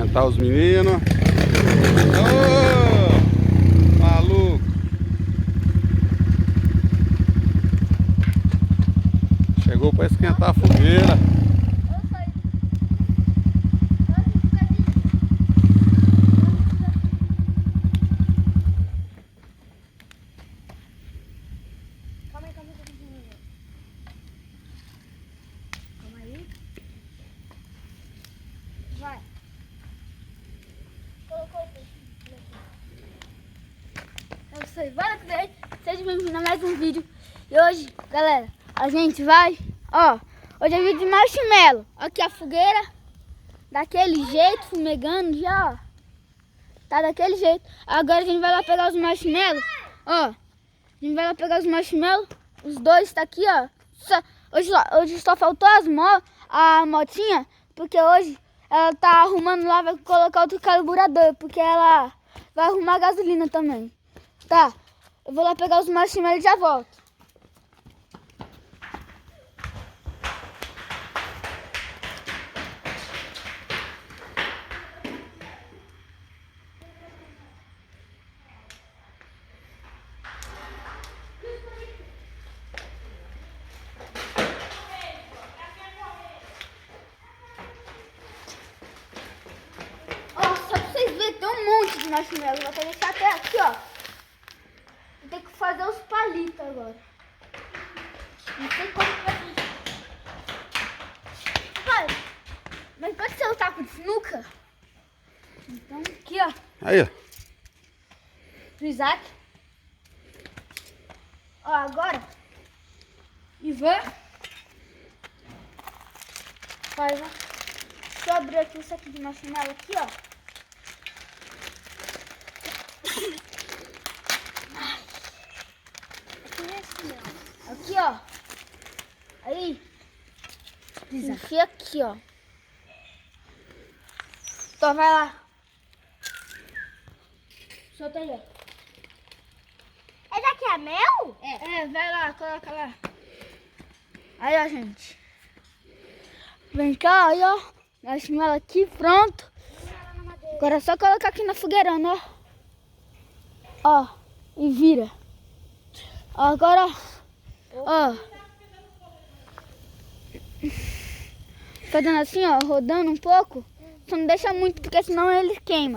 Esquentar os meninos. Ô, maluco. Chegou para esquentar a fogueira. Vai. Colocou o peixe. Eu sou Ivana Cudei. Seja bem-vindo a mais um vídeo. E hoje, galera, a gente vai... hoje é vídeo de marshmallow. Aqui a fogueira. Daquele jeito, fumegando já, ó. Tá daquele jeito. Agora a gente vai lá pegar os marshmallows. A gente vai lá pegar os marshmallows. Os dois tá aqui, ó. Hoje só faltou a motinha. Porque hoje... ela tá arrumando lá, vai colocar outro carburador, porque ela vai arrumar gasolina também. Tá, eu vou lá pegar os marshmallows e já volto. Tem um monte de marshmallow, vou até deixar até aqui, ó. Vou ter que fazer os palitos agora. Não sei como vai fazer. Pai, mas pode ser o taco de sinuca? Então aqui, ó. Aí, ó. Do Isaac. Ó, agora. Ivan. Vai, Ivan. Deixa eu abrir aqui isso aqui de marshmallow aqui, ó. Aqui, ó. Aí. Enfia aqui, ó. Então vai lá. Solta aí, ó. Esse aqui é meu? É, vai lá, coloca lá. Aí, ó, gente. Vem cá, aí, ó. Marshmallow aqui, pronto. Agora é só colocar aqui na fogueirona, ó. Ó, e vira. Agora, ó. Fazendo assim, ó, rodando um pouco. Só não deixa muito, porque senão ele queima.